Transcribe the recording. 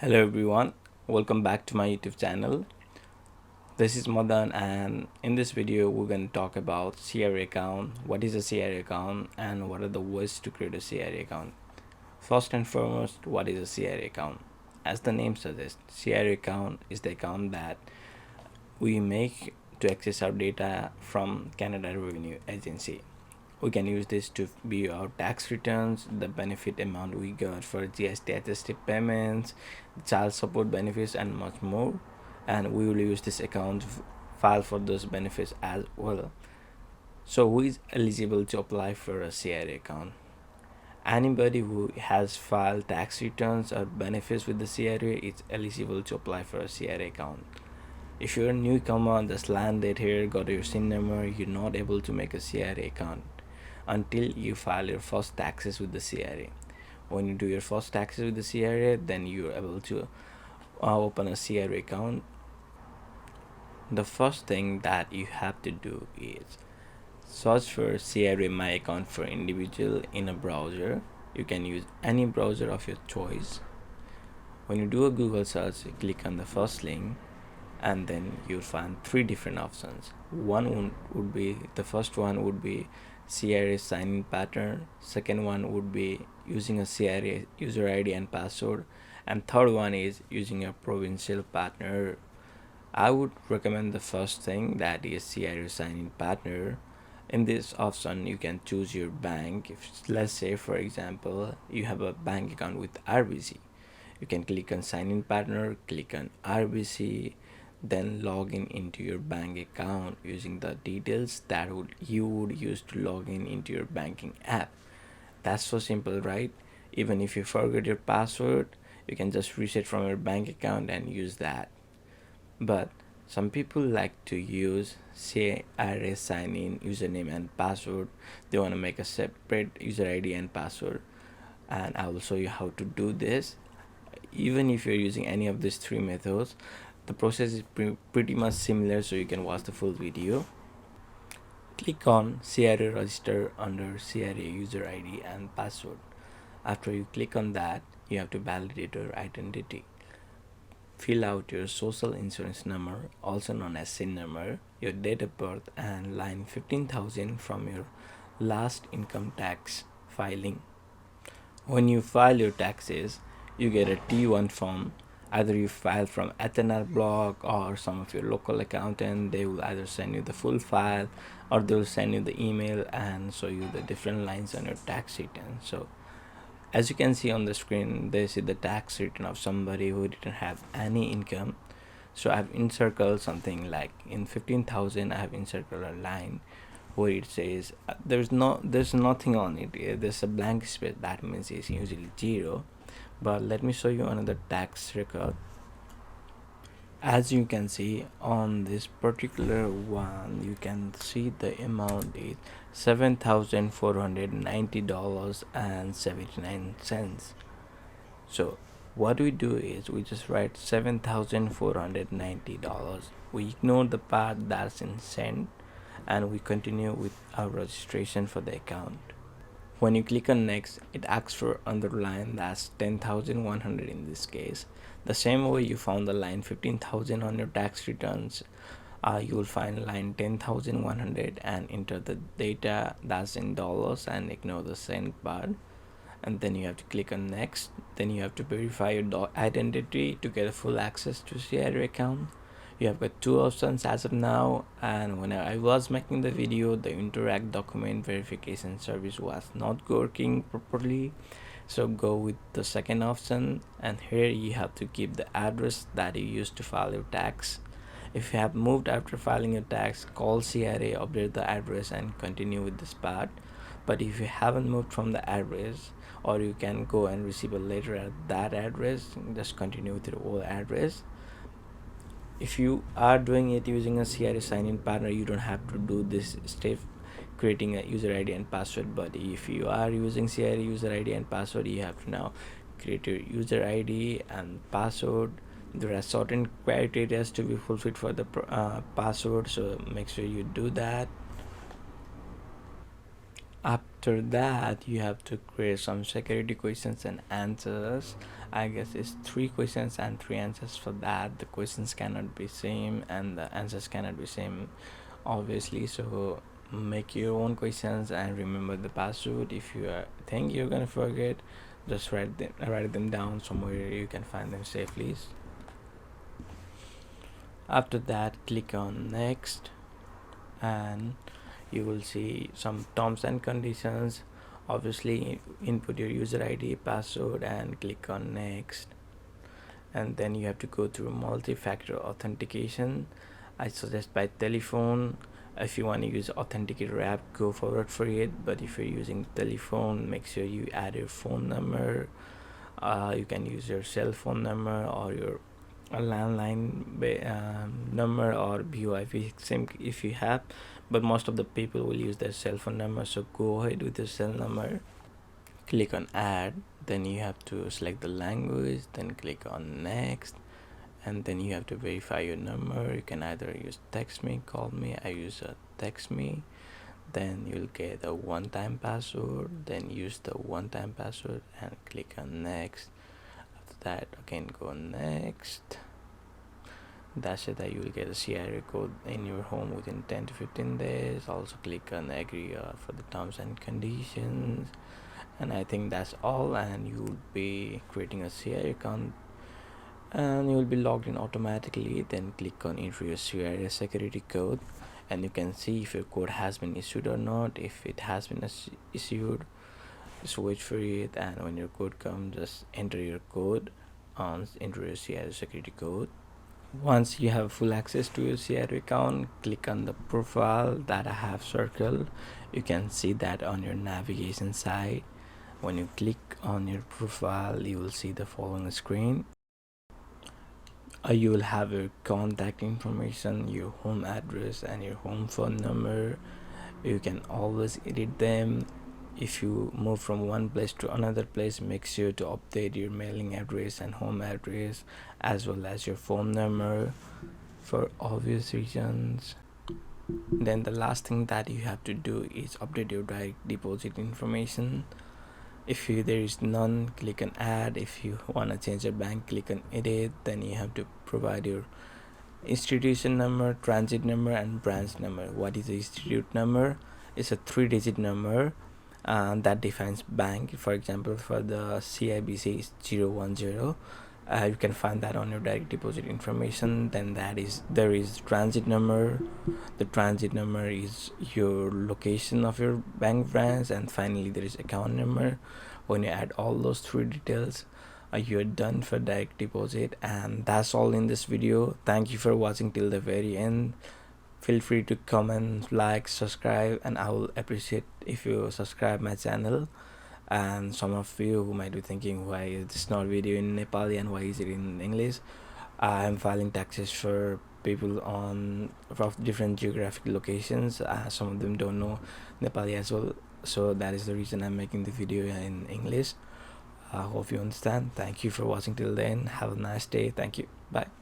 Hello everyone, welcome back to my YouTube channel. This is Madan, and in this video we're going to talk about CRA account, what is a CRA account and what are the ways to create a CRA account. First and foremost, what is a CRA account? As the name suggests, CRA account is the account that we make to access our data from Canada Revenue Agency. We can use this to view our tax returns, the benefit amount we got for GST adjusted payments, child support benefits, and much more. And we will use this account to file for those benefits as well. So, who is eligible to apply for a CRA account? Anybody who has filed tax returns or benefits with the CRA is eligible to apply for a CRA account. If you're a newcomer, just landed here, got your SIN number, you're not able to make a CRA account until you file your first taxes with the CRA. When you do your first taxes with the CRA, then you're able to open a CRA account. The first thing that you have to do is search for CRA My Account for individual in a browser. You can use any browser of your choice. When you do a Google search, you click on the first link and then you'll find three different options. The first one would be CRA sign-in pattern. Second one would be using a CRA user ID and password, and third one is using a provincial partner. I would recommend the first thing, that is CRA sign-in partner. In this option, you can choose your bank. If, let's say for example, you have a bank account with RBC, you can click on sign-in partner, click on RBC, then log in into your bank account using the details that you would use to log in into your banking app. That's so simple, right? Even if you forget your password, you can just reset from your bank account and use that. But some people like to use CRA sign in username and password. They want to make a separate user ID and password, and I will show you how to do this. Even if you're using any of these three methods, the process is pretty much similar, so you can watch the full video. Click on CRA register under CRA user ID and password. After you click on that, you have to validate your identity. Fill out your social insurance number, also known as SIN number, your date of birth, and line 15,000 from your last income tax filing. When you file your taxes, you get a T1 form. Either you file from Ethanol block or some of your local accountant. They will either send you the full file or they will send you the email and show you the different lines on your tax return. So as you can see on the screen, this is the tax return of somebody who didn't have any income. So I've encircled something like in 15,000. I have encircled a line where it says there's nothing on it. There's a blank space. That means it's usually zero. But let me show you another tax record. As you can see on this particular one, you can see the amount is $7,490.79. So what we do is we just write $7,490. We ignore the part that's in cent and we continue with our registration for the account. When you click on next, it asks for underline, that's 10,100 in this case. The same way you found the line 15,000 on your tax returns, you will find line 10,100 and enter the data that's in dollars and ignore the cent part. And then you have to click on next. Then you have to verify your identity to get a full access to CRA account. You have got two options as of now, and when I was making the video, the interact document verification service was not working properly, so go with the second option. And here you have to keep the address that you used to file your tax. If you have moved after filing your tax, call CRA, update the address and continue with this part. But if you haven't moved from the address, or you can go and receive a letter at that address, just continue with your old address. If you are doing it using a CRA sign-in partner, you don't have to do this step, creating a user ID and password. But if you are using CRA user ID and password, you have to now create your user ID and password. There are certain criteria to be fulfilled for the password, so make sure you do that. After that, you have to create some security questions and answers. I guess it's 3 questions and 3 answers. For that, the questions cannot be same and the answers cannot be same, obviously. So make your own questions and remember the password. If you think you're gonna forget, just write them down somewhere you can find them safely. After that, click on next, and you will see some terms and conditions. Obviously, input your user ID, password, and click on next. And then you have to go through multi-factor authentication. I suggest by telephone. If you want to use authenticator app, go forward for it, but if you're using telephone, make sure you add your phone number. You can use your cell phone number or your landline number or VoIP SIM if you have, but most of the people will use their cell phone number, so go ahead with your cell number. Click on add, then you have to select the language, then click on next, and then you have to verify your number. You can either use text me, call me. I use a text me. Then you'll get a one-time password, then use the one-time password and click on next. After that, again go next. That's it, that you will get a CRA code in your home within 10 to 15 days. Also click on agree for the terms and conditions, and I think that's all, and you will be creating a CRA account and you will be logged in automatically. Then click on enter your CRA security code, and you can see if your code has been issued or not. If it has been issued, just wait for it, and when your code comes, just enter your code on enter your CRA security code. Once you have full access to your CRA account, click on the profile that I have circled. You can see that on your navigation side. When you click on your profile, you will see the following screen. You will have your contact information, your home address, and your home phone number. You can always edit them. If you move from one place to another place, make sure to update your mailing address and home address as well as your phone number for obvious reasons. Then the last thing that you have to do is update your direct deposit information. If there is none, click on add. If you want to change your bank, click on edit. Then you have to provide your institution number, transit number, and branch number. What is the institute number? It's a 3-digit number that defines bank. For example, for the CIBC is 010. You can find that on your direct deposit information. Then there is transit number. The transit number is your location of your bank branch, and finally there is account number. When you add all those 3 details, you're done for direct deposit. And that's all in this video. Thank you for watching till the very end. Feel free to comment, like, subscribe, and I will appreciate if you subscribe my channel. And some of you who might be thinking, why is this not video in Nepali and why is it in English? I'm filing taxes for people on different geographic locations. Some of them don't know Nepali as well, so that is the reason I'm making the video in English. I hope you understand. Thank you for watching till then. Have a nice day. Thank you. Bye.